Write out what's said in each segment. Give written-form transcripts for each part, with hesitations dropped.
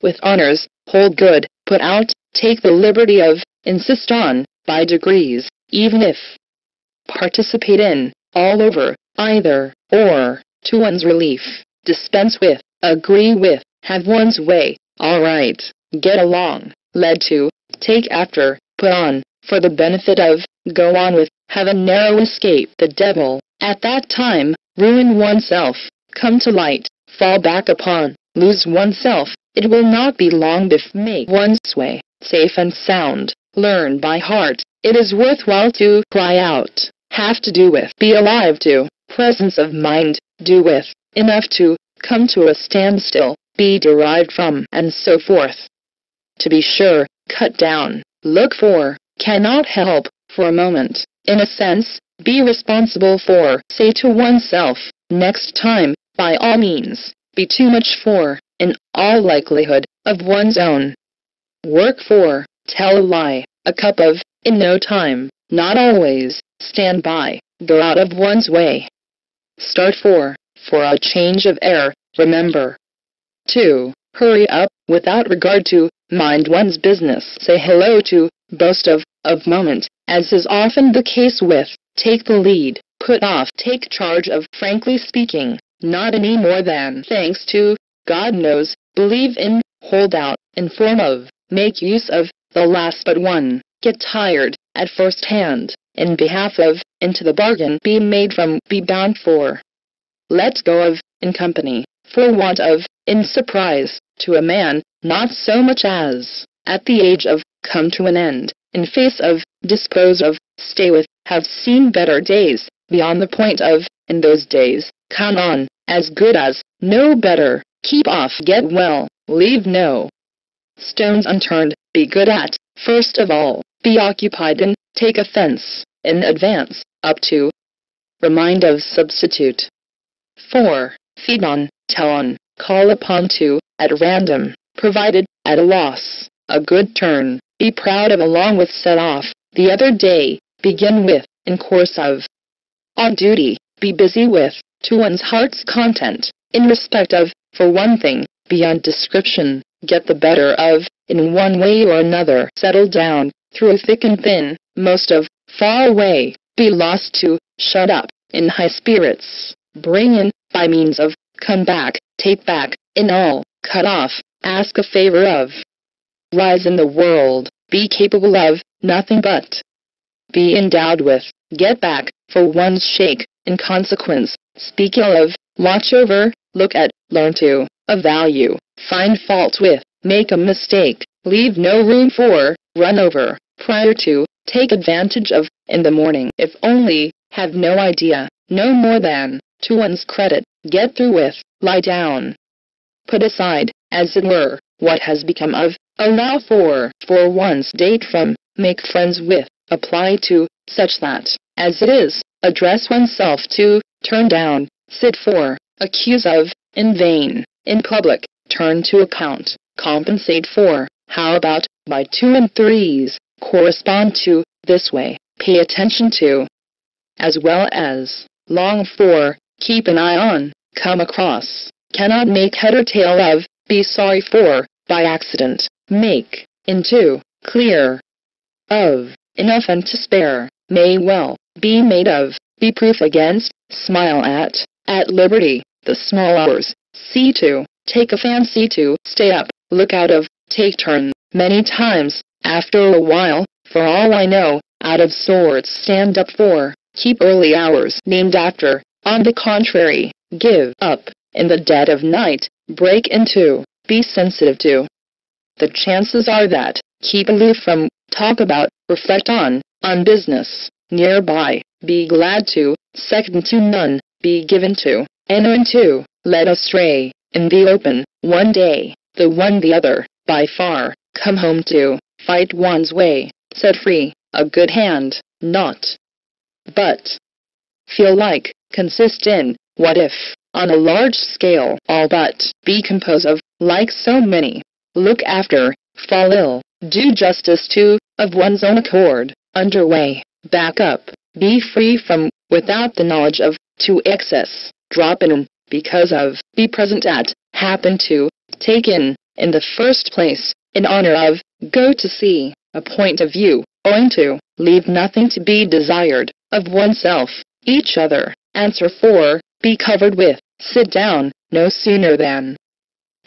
with honors, hold good, put out, take the liberty of, insist on, by degrees, even if, participate in, all over, either, or, to one's relief, dispense with, agree with, have one's way, alright, get along, led to, take after, put on, for the benefit of, go on with, have a narrow escape, the devil, at that time, ruin oneself, come to light, fall back upon, lose oneself, it will not be long before make one's way, safe and sound, learn by heart, it is worthwhile to cry out, have to do with, be alive to, presence of mind, do with, enough to, come to a standstill, be derived from, and so forth. To be sure, cut down, look for, cannot help, for a moment, in a sense, be responsible for, say to oneself, next time, by all means, be too much for, in all likelihood, of one's own. Work for, tell a lie, a cup of, in no time, not always, stand by, go out of one's way. Start for a change of air, remember. 2. Hurry up, without regard to, mind one's business, say hello to, boast of moment, as is often the case with, take the lead, put off, take charge of, frankly speaking, not any more than, thanks to, God knows, believe in, hold out, inform of, make use of, the last but one, get tired, at first hand, in behalf of, into the bargain, be made from, be bound for. Let go of, in company, for want of, in surprise, to a man, not so much as, at the age of, come to an end, in face of, dispose of, stay with, have seen better days, beyond the point of, in those days, count on, as good as, no better, keep off, get well, leave no stones unturned, be good at, first of all, be occupied in, take offense, in advance, up to, remind of, substitute. 4. Feed on, tell on, call upon to, at random, provided, at a loss, a good turn, be proud of along with set off, the other day, begin with, in course of. On duty, be busy with, to one's heart's content, in respect of, for one thing, beyond description, get the better of, in one way or another, settle down, through thick and thin, most of, far away, be lost to, shut up, in high spirits, bring in, by means of, come back, take back, in all, cut off, ask a favor of. Rise in the world, be capable of, nothing but. Be endowed with, get back, for one's shake, in consequence, speak ill of, watch over, look at, learn to, of value, find fault with, make a mistake, leave no room for, run over, prior to, take advantage of, in the morning, if only, have no idea, no more than, to one's credit, get through with, lie down. Put aside, as it were, what has become of, allow for one's date from, make friends with, apply to, such that, as it is, address oneself to, turn down, sit for, accuse of, in vain, in public, turn to account, compensate for, how about, by 2 and 3s, correspond to, this way, pay attention to, as well as, long for, keep an eye on, come across, cannot make head or tail of, be sorry for, by accident, make, into, clear, of, enough and to spare, may well, be made of, be proof against, smile at liberty, the small hours, see to, take a fancy to, stay up, look out of, take turn, many times, after a while, for all I know, out of sorts, stand up for, keep early hours, named after, on the contrary, give up, in the dead of night, break into, be sensitive to. The chances are that, keep aloof from, talk about, reflect on business, nearby, be glad to, second to none, be given to, enter into, led astray, in the open, one day, the one the other, by far, come home to, fight one's way, set free, a good hand, not, but, feel like, consist in, what if, on a large scale, all but, be composed of, like so many, look after, fall ill, do justice to, of one's own accord, underway, back up, be free from, without the knowledge of, to excess, drop in, because of, be present at, happen to, take in, in the first place, in honor of, go to see, a point of view, owing to, leave nothing to be desired, of oneself, each other, answer for, be covered with, sit down, no sooner than.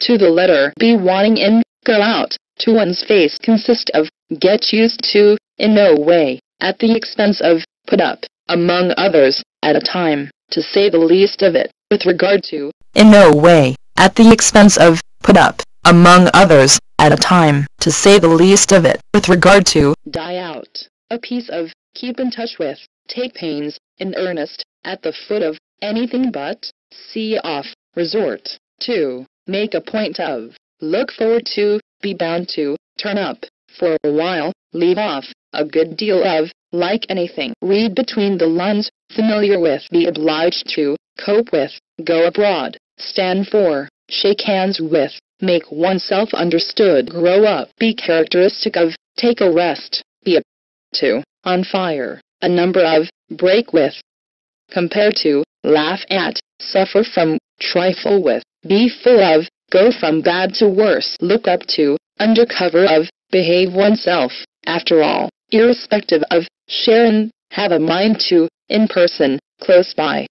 To the letter be wanting in, go out, to one's face consist of, get used to, in no way, at the expense of, put up, among others, at a time, to say the least of it, with regard to, in no way, at the expense of, put up, among others, at a time, to say the least of it, with regard to, die out, a piece of, keep in touch with, take pains, in earnest, at the foot of, anything but, see off, resort, to, make a point of, look forward to, be bound to, turn up, for a while, leave off, a good deal of, like anything, read between the lines, familiar with, be obliged to, cope with, go abroad, stand for, shake hands with, make oneself understood, grow up, be characteristic of, take a rest, be a to, on fire, a number of, break with, compare to, laugh at, suffer from, trifle with, be full of, go from bad to worse, look up to, under cover of, behave oneself, after all, irrespective of, share in, have a mind to, in person, close by,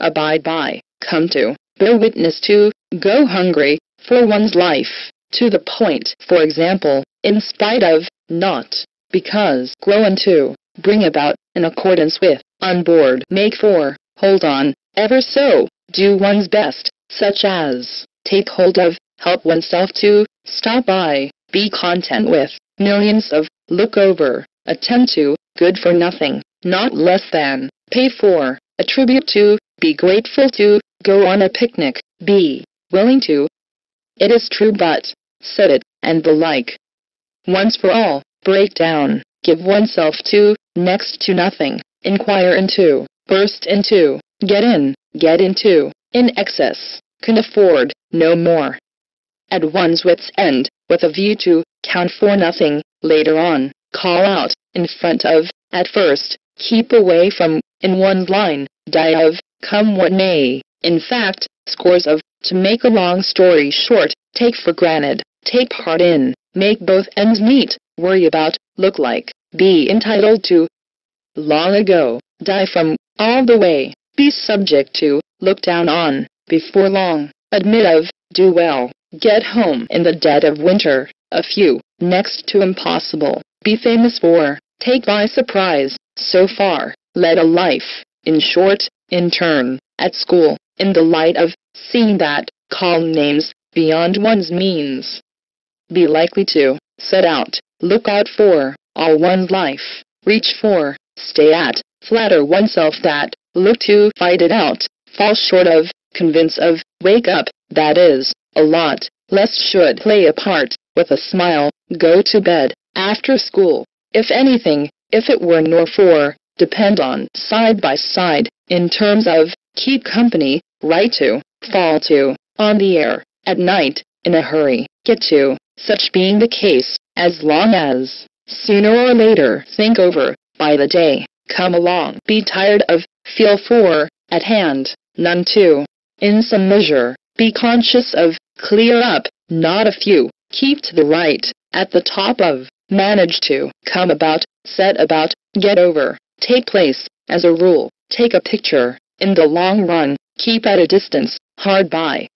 abide by, come to, bear witness to, go hungry, for one's life, to the point, for example, in spite of, not, because, grow into, bring about, in accordance with, on board, make for, hold on, ever so, do one's best, such as, take hold of, help oneself to, stop by, be content with, millions of, look over, attend to, good for nothing, not less than, pay for, attribute to, be grateful to, go on a picnic, be willing to, it is true but, said it, and the like. Once for all, break down, give oneself to, next to nothing, inquire into, burst into, get in, get into, in excess, can afford, no more. At one's wit's end, with a view to, count for nothing, later on, call out, in front of, at first, keep away from, in one's line, die of, come what may, in fact, scores of, to make a long story short, take for granted, take part in, make both ends meet, worry about, look like, be entitled to, long ago, die from, all the way, be subject to, look down on, before long, admit of, do well, get home in the dead of winter, a few, next to impossible, be famous for, take by surprise, so far, led a life, in short, in turn, at school, in the light of, seeing that, call names, beyond one's means. Be likely to, set out, look out for, all one's life, reach for, stay at, flatter oneself that, look to, fight it out, fall short of, convince of, wake up, that is, a lot, less should play a part, with a smile, go to bed, after school, if anything, if it were nor for, depend on, side by side, in terms of, keep company, write to, fall to, on the air, at night, in a hurry, get to, such being the case, as long as, sooner or later, think over, by the day, come along, be tired of, feel for, at hand, none to, in some measure, be conscious of, clear up, not a few, keep to the right, at the top of, manage to, come about, set about, get over, take place, as a rule, take a picture, in the long run, keep at a distance, hard by.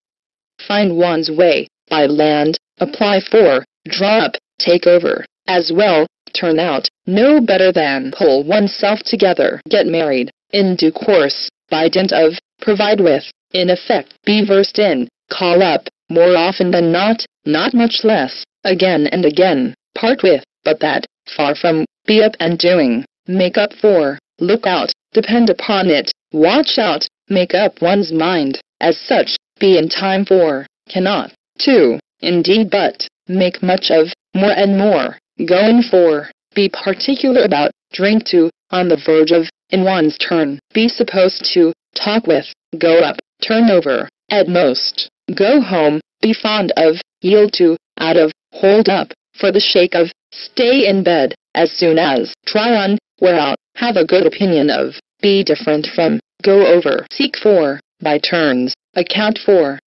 Find one's way, by land, apply for, draw up, take over, as well, turn out, no better than pull oneself together, get married, in due course, by dint of, provide with, in effect, be versed in, call up, more often than not much less, again and again, part with, but that, far from, be up and doing, make up for, look out, depend upon it, watch out, make up one's mind, as such, be in time for, cannot, to, indeed but, make much of, more and more, go in for, be particular about, drink to, on the verge of, in one's turn, be supposed to, talk with, go up, turn over, at most, go home, be fond of, yield to, out of, hold up, for the shake of, stay in bed, as soon as, try on, wear out, have a good opinion of, be different from, go over, seek for, by turns, account for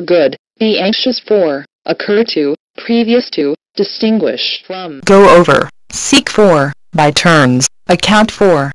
good, be anxious for, occur to, previous to, distinguish from. Go over, seek for, by turns, account for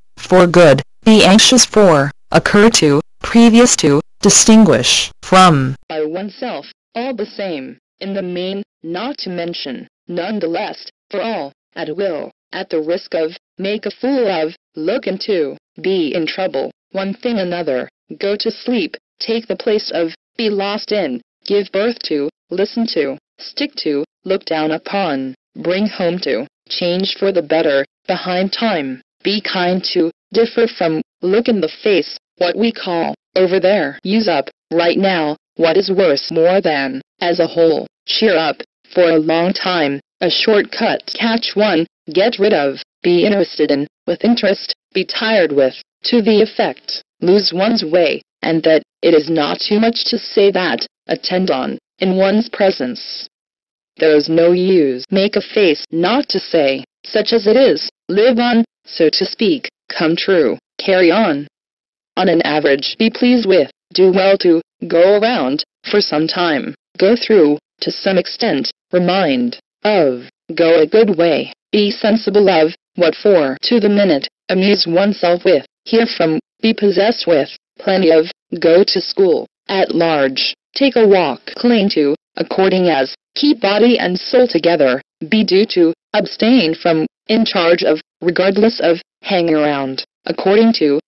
good, be anxious for, occur to, previous to, distinguish from. By oneself, all the same, in the main, not to mention, none the less, for all, at will, at the risk of, make a fool of, look into, be in trouble, one thing another, go to sleep, take the place of, be lost in, give birth to, listen to, stick to, look down upon, bring home to, change for the better, behind time, be kind to, differ from, look in the face, what we call, over there, use up, right now, what is worse more than, as a whole, cheer up, for a long time, a shortcut, catch one, get rid of, be interested in, with interest, be tired with, to the effect, lose one's way, and that, it is not too much to say that, attend on, in one's presence. There is no use, make a face, not to say, such as it is, live on, so to speak, come true, carry on an average, be pleased with, do well to, go around, for some time, go through, to some extent, remind, of, go a good way, be sensible of, what for, to the minute, amuse oneself with, hear from, be possessed with, plenty of, go to school, at large, take a walk, cling to, according as, keep body and soul together, be due to, abstain from, in charge of, regardless of, hang around, according to,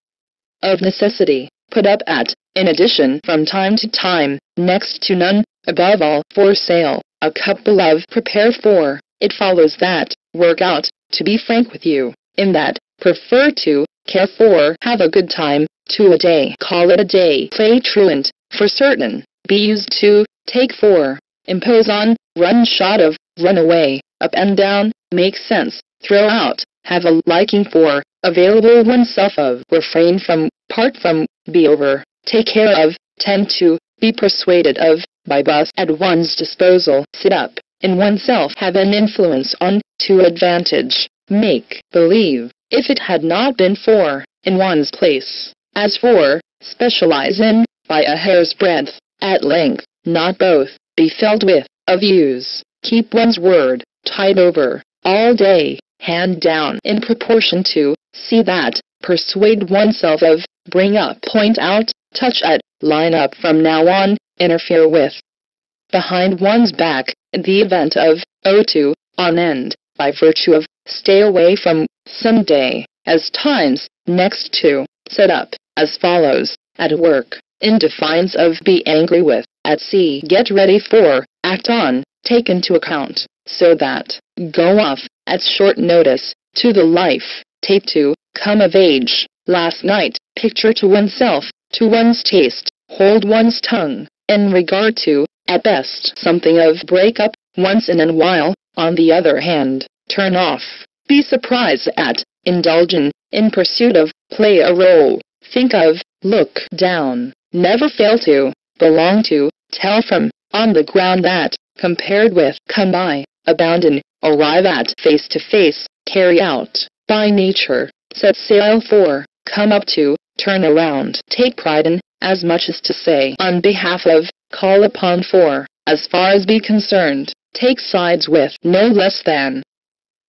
of necessity, put up at, in addition, from time to time, next to none, above all, for sale, a couple of, prepare for, it follows that, work out, to be frank with you, in that, prefer to, care for, have a good time, to a day, call it a day, play truant, for certain, be used to, take for, impose on, run shot of, run away, up and down, make sense, throw out, have a liking for, available oneself of, refrain from, part from, be over, take care of, tend to, be persuaded of, by both at one's disposal, sit up, in oneself have an influence on, to advantage, make, believe, if it had not been for, in one's place, as for, specialize in, by a hair's breadth, at length, not both, be filled with, of use, keep one's word, tide over, all day, hand down in proportion to, see that, persuade oneself of, bring up, point out, touch at, line up from now on, interfere with, behind one's back, in the event of, to, on end, by virtue of, stay away from, some day, as times, next to, set up, as follows, at work, in defiance of, be angry with, at sea, get ready for, act on, take into account, so that, go off, at short notice, to the life, take to, come of age, last night, picture to oneself, to one's taste, hold one's tongue, in regard to, at best, something of, break up, once in a while, on the other hand, turn off, be surprised at, indulge in pursuit of, play a role, think of, look down, never fail to, belong to, tell from, on the ground that, compared with, come by, abound in, arrive at, face to face, carry out, by nature, set sail for, come up to, turn around, take pride in, as much as to say, on behalf of, call upon for, as far as be concerned, take sides with, no less than,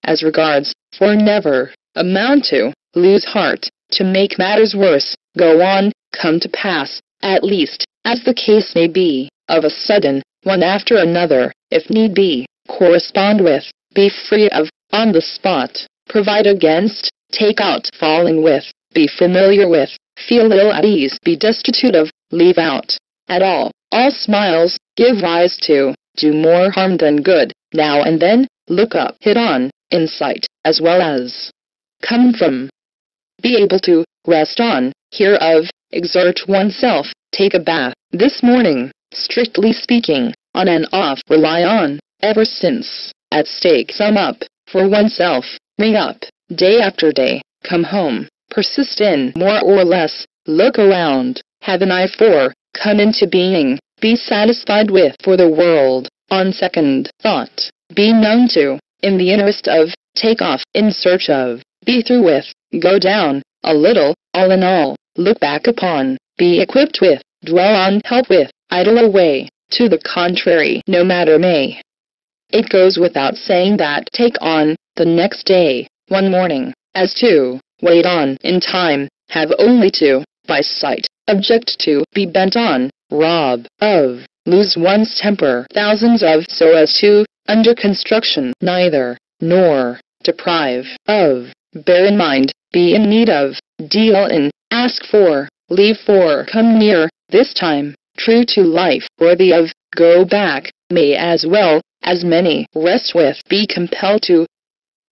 as regards, for never, amount to, lose heart, to make matters worse, go on, come to pass, at least, as the case may be, of a sudden, one after another, if need be, correspond with, be free of, on the spot, provide against, take out, fall in with, be familiar with, feel ill at ease, be destitute of, leave out, at all smiles, give rise to, do more harm than good, now and then, look up, hit on, insight, as well as come from, be able to, rest on, hear of, exert oneself, take a bath, this morning, strictly speaking, on and off, rely on, ever since, at stake, sum up, for oneself, ring up, day after day, come home, persist in, more or less, look around, have an eye for, come into being, be satisfied with, for the world, on second thought, be known to, in the interest of, take off, in search of, be through with, go down, a little, all in all, look back upon, be equipped with, dwell on, help with, idle away, to the contrary no matter may. It goes without saying that take on, the next day, one morning, as to, wait on in time, have only to, by sight, object to, be bent on, rob of, lose one's temper, thousands of, so as to, under construction, neither, nor, deprive, of, bear in mind, be in need of, deal in, ask for, leave for, come near, this time, true to life, worthy of, go back, may as well, as many, rest with, be compelled to,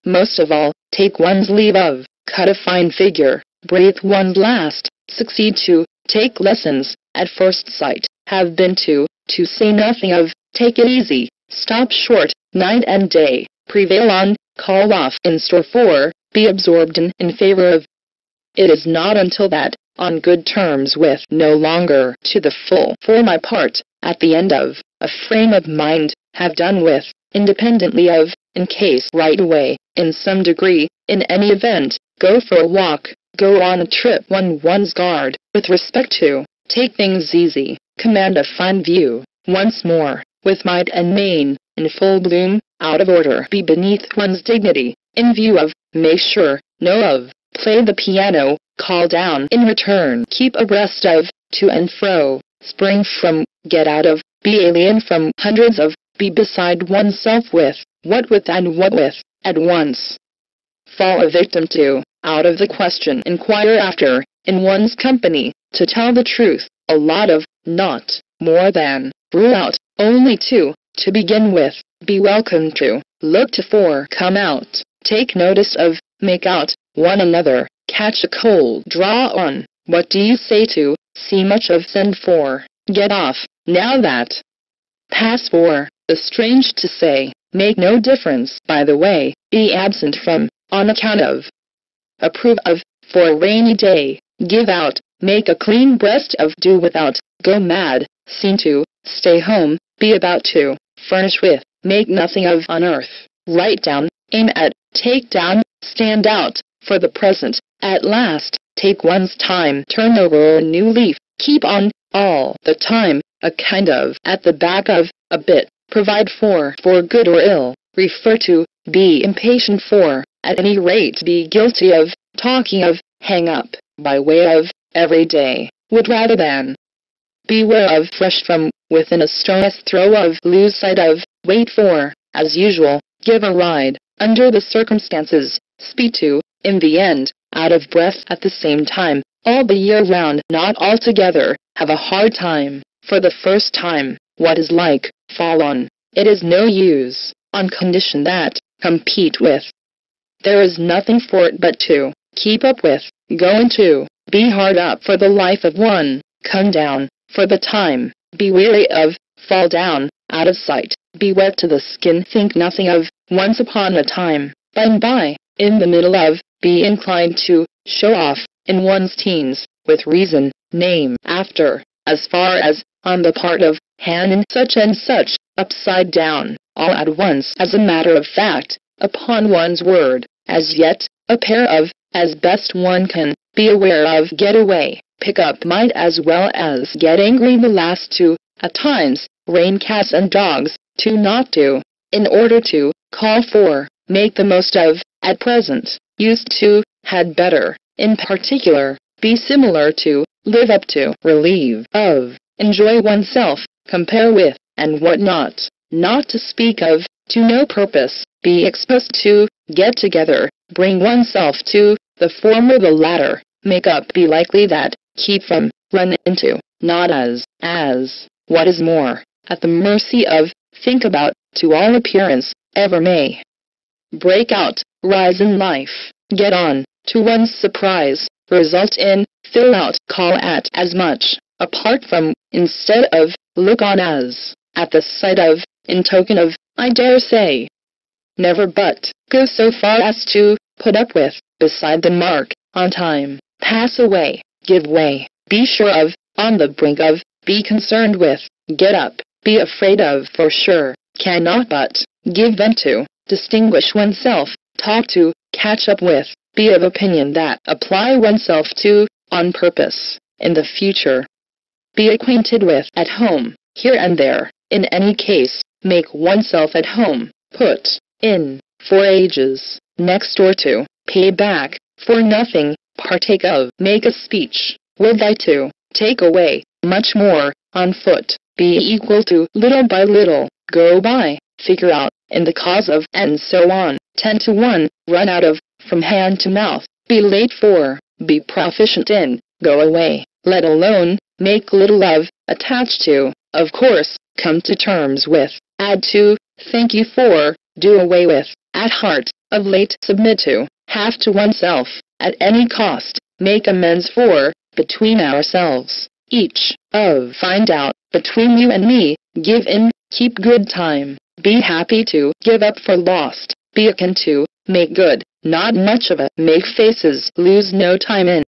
most of all, take one's leave of, cut a fine figure, breathe one's last, succeed to, take lessons, at first sight, have been to say nothing of, take it easy, stop short, night and day, prevail on, call off, in store for, be absorbed in favor of. It is not until that, on good terms with, no longer, to the full, for my part, at the end of, a frame of mind, have done with, independently of, in case right away, in some degree, in any event, go for a walk, go on a trip one's guard, with respect to, take things easy, command a fine view, once more, with might and main, in full bloom, out of order, be beneath one's dignity, in view of, make sure, know of, play the piano, call down in return, keep abreast of, to and fro, spring from, get out of, be alien from hundreds of, be beside oneself with, what with and what with, at once. Fall a victim to, out of the question, inquire after, in one's company, to tell the truth, a lot of, not, more than, rule out, only to begin with, be welcome to, look to for, come out, take notice of, make out, one another, catch a cold, draw on, what do you say to, see much of, send for, get off, now that, pass for, the strange to say, make no difference, by the way, be absent from, on account of, approve of, for a rainy day, give out, make a clean breast of, do without, go mad, seem to, stay home, be about to, furnish with, make nothing of, unearth, write down, aim at, take down, stand out, for the present, at last, take one's time, turn over a new leaf, keep on, all the time, a kind of, at the back of, a bit, provide for good or ill, refer to, be impatient for, at any rate be guilty of, talking of, hang up, by way of, every day, would rather than, beware of, fresh from, within a stone's throw of, lose sight of, wait for, as usual, give a ride, under the circumstances, speed to, in the end, out of breath at the same time, all the year round, not altogether, have a hard time, for the first time, what is like, fall on, it is no use, on condition that, compete with. There is nothing for it but to, keep up with, go into, be hard up for the life of one, come down, for the time, be weary of, fall down, out of sight, be wet to the skin, think nothing of, once upon a time, by and by, in the middle of, be inclined to, show off, in one's teens, with reason, name, after, as far as, on the part of, hand in such and such, upside down, all at once, as a matter of fact, upon one's word, as yet, a pair of, as best one can, be aware of, get away, pick up, might as well as get angry, the last two, at times, rain cats and dogs, to not do, in order to, call for, make the most of, at present, used to, had better, in particular, be similar to, live up to, relieve of, enjoy oneself, compare with, and what not to speak of, to no purpose, be exposed to, get together, bring oneself to, the former the latter, make up, be likely that, keep from, run into, not as, what is more, at the mercy of, think about, to all appearance, ever may. Break out, rise in life, get on, to one's surprise, result in, fill out, call at, as much, apart from, instead of, look on as, at the sight of, in token of, I dare say. Never but, go so far as to, put up with, beside the mark, on time, pass away, give way, be sure of, on the brink of, be concerned with, get up, be afraid of, for sure, cannot but, give vent to, distinguish oneself, talk to, catch up with, be of opinion that, apply oneself to, on purpose, in the future. Be acquainted with, at home, here and there, In any case, make oneself at home, put in, for ages, next door to, pay back, for nothing, partake of, make a speech, will by to, take away, much more, on foot, be equal to, little by little, go by, figure out, in the cause of, and so on, 10 to 1, run out of, from hand to mouth, be late for, be proficient in, go away, let alone, make little of, attach to, of course, come to terms with, add to, thank you for, do away with, at heart, of late, submit to, have to oneself, at any cost, make amends for, between ourselves, each, of, find out, between you and me, give in, keep good time, be happy to, give up for lost, be akin to, make good, not much of a, make faces, lose no time in.